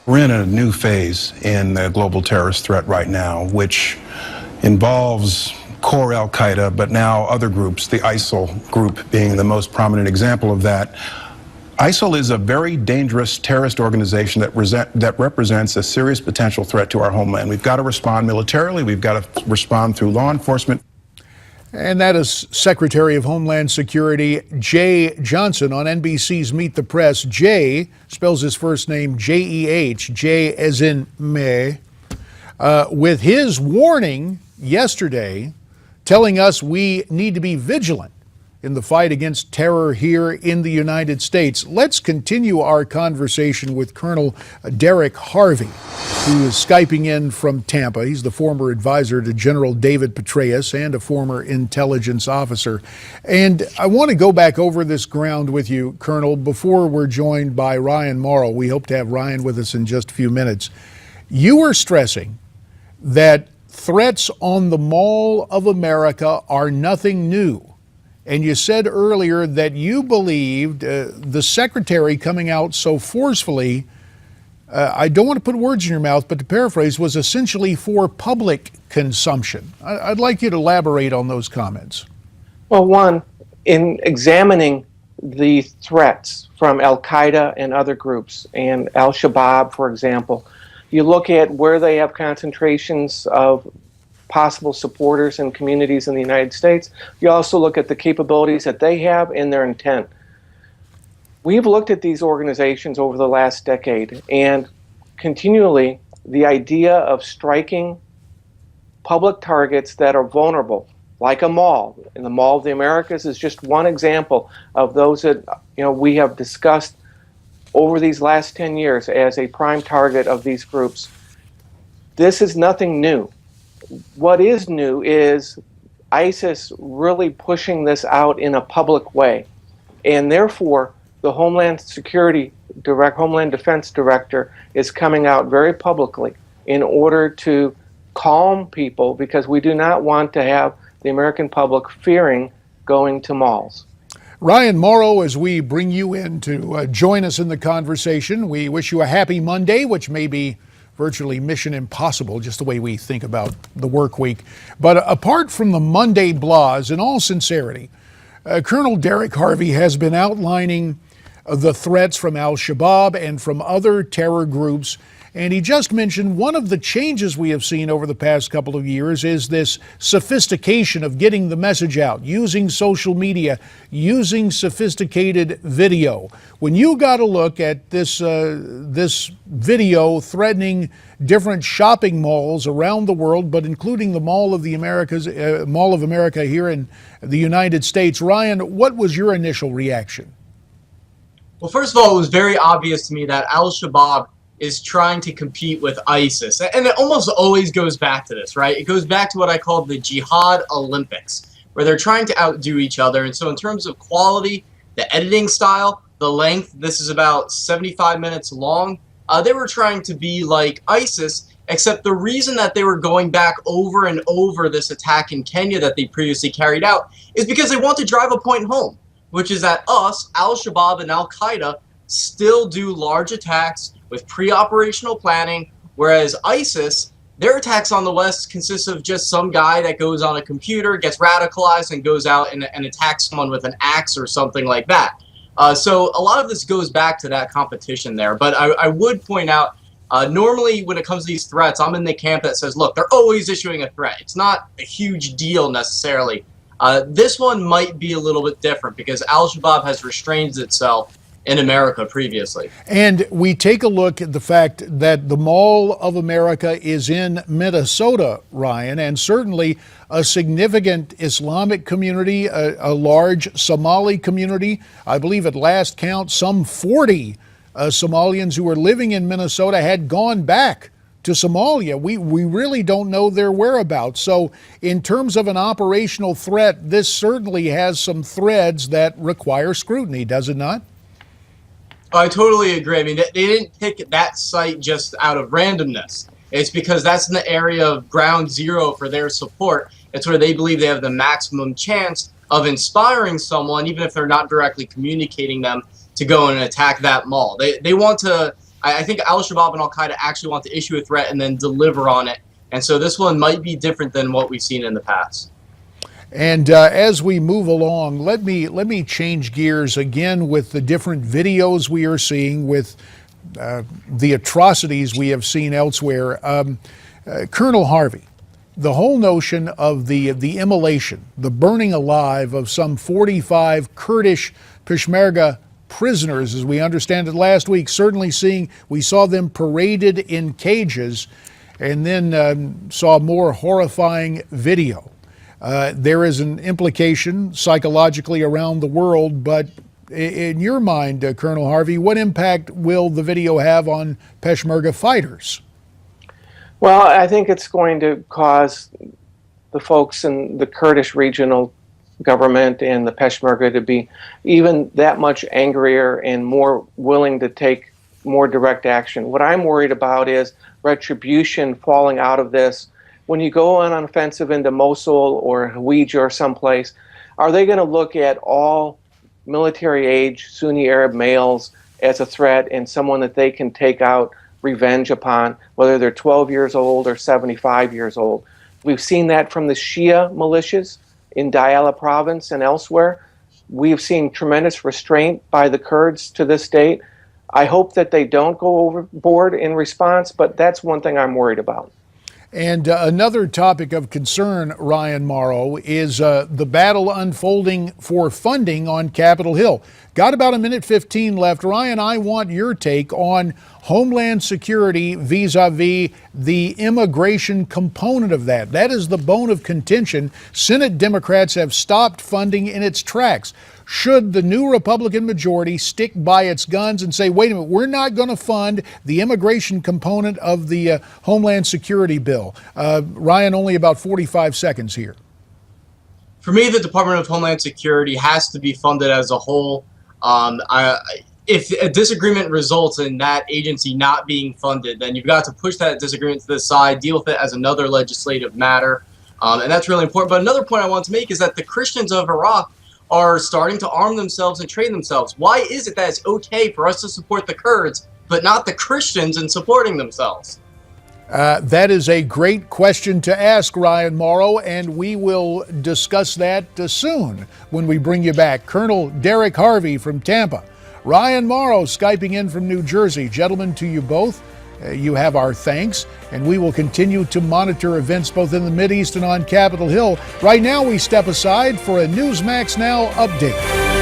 We're in a new phase in the global terrorist threat right now, which involves core al-Qaeda, but now other groups, the ISIL group being the most prominent example of that. ISIL is a very dangerous terrorist organization that represents a serious potential threat to our homeland. We've got to respond militarily. We've got to respond through law enforcement. And that is Secretary of Homeland Security Jeh Johnson on NBC's Meet the Press. Jeh spells his first name J-E-H, Jeh as in May, with his warning yesterday telling us we need to be vigilant in the fight against terror here in the United States. Let's continue our conversation with Colonel Derek Harvey, who is Skyping in from Tampa. He's the former advisor to General David Petraeus and a former intelligence officer. And I want to go back over this ground with you, Colonel, before we're joined by Ryan Mauro. We hope to have Ryan with us in just a few minutes. You were stressing that threats on the Mall of America are nothing new. And you said earlier that you believed the secretary coming out so forcefully, I don't want to put words in your mouth, but to paraphrase, was essentially for public consumption. I'd like you to elaborate on those comments. Well, one, in examining the threats from al-Qaeda and other groups, and al-Shabaab, for example, you look at where they have concentrations of possible supporters and communities in the United States. You also look at the capabilities that they have and their intent. We've looked at these organizations over the last decade, and continually the idea of striking public targets that are vulnerable, like a mall, and the Mall of the Americas is just one example of those that we have discussed over these last 10 years as a prime target of these groups. This is nothing new. What is new is ISIS really pushing this out in a public way, and therefore the Homeland Defense Director is coming out very publicly in order to calm people, because we do not want to have the American public fearing going to malls. Ryan Mauro, as we bring you in to join us in the conversation, we wish you a happy Monday, which may be virtually mission impossible, just the way we think about the work week. But apart from the Monday blahs, in all sincerity, Colonel Derek Harvey has been outlining the threats from al-Shabaab and from other terror groups. And he just mentioned one of the changes we have seen over the past couple of years is this sophistication of getting the message out, using social media, using sophisticated video. When you got a look at this video threatening different shopping malls around the world, but including the Mall of America here in the United States, Ryan, what was your initial reaction? Well, first of all, it was very obvious to me that al-Shabaab is trying to compete with ISIS. And it almost always goes back to this, right? It goes back to what I call the Jihad Olympics, where they're trying to outdo each other. And so in terms of quality, the editing style, the length, this is about 75 minutes long, they were trying to be like ISIS, except the reason that they were going back over and over this attack in Kenya that they previously carried out is because they want to drive a point home, which is that us, al-Shabaab and al-Qaeda, still do large attacks with pre-operational planning, whereas ISIS, their attacks on the West consist of just some guy that goes on a computer, gets radicalized, and goes out and attacks someone with an axe or something like that. So a lot of this goes back to that competition there. But I would point out, normally when it comes to these threats, I'm in the camp that says, look, they're always issuing a threat. It's not a huge deal necessarily. This one might be a little bit different because al-Shabaab has restrained itself in America previously. And we take a look at the fact that the Mall of America is in Minnesota, Ryan, and certainly a significant Islamic community, a large Somali community. I believe at last count, some 40 Somalians who were living in Minnesota had gone back to Somalia. We really don't know their whereabouts. So in terms of an operational threat, this certainly has some threads that require scrutiny, does it not? I totally agree. I mean, they didn't pick that site just out of randomness. It's because that's in the area of ground zero for their support. It's where they believe they have the maximum chance of inspiring someone, even if they're not directly communicating them, to go and attack that mall. They want to I think al-Shabaab and al-Qaeda actually want to issue a threat and then deliver on it. And so this one might be different than what we've seen in the past. And as we move along, let me change gears again with the different videos we are seeing, with the atrocities we have seen elsewhere. Colonel Harvey, the whole notion of the immolation, the burning alive of some 45 Kurdish Peshmerga prisoners, as we understand it last week, certainly we saw them paraded in cages, and then saw more horrifying video. There is an implication psychologically around the world, but in your mind, Colonel Harvey, what impact will the video have on Peshmerga fighters? Well, I think it's going to cause the folks in the Kurdish regional government and the Peshmerga to be even that much angrier and more willing to take more direct action. What I'm worried about is retribution falling out of this. When you go on an offensive into Mosul or Hawija or someplace, are they going to look at all military-age Sunni Arab males as a threat and someone that they can take out revenge upon, whether they're 12 years old or 75 years old? We've seen that from the Shia militias in Diyala province and elsewhere. We've seen tremendous restraint by the Kurds to this date. I hope that they don't go overboard in response, but that's one thing I'm worried about. And another topic of concern, Ryan Mauro, is the battle unfolding for funding on Capitol Hill. Got about a minute 15 left. Ryan, I want your take on Homeland Security vis-a-vis the immigration component of that. That is the bone of contention. Senate Democrats have stopped funding in its tracks. Should the new Republican majority stick by its guns and say, wait a minute, we're not going to fund the immigration component of the Homeland Security bill? Ryan, only about 45 seconds here. For me, the Department of Homeland Security has to be funded as a whole. If a disagreement results in that agency not being funded, then you've got to push that disagreement to the side, deal with it as another legislative matter. And that's really important. But another point I want to make is that the Christians of Iraq are starting to arm themselves and train themselves. Why is it that it's okay for us to support the Kurds, but not the Christians in supporting themselves? That is a great question to ask, Ryan Mauro, and we will discuss that soon when we bring you back. Colonel Derek Harvey from Tampa, Ryan Mauro Skyping in from New Jersey. Gentlemen, to you both, you have our thanks, and we will continue to monitor events both in the Mideast and on Capitol Hill. Right now, we step aside for a Newsmax Now update.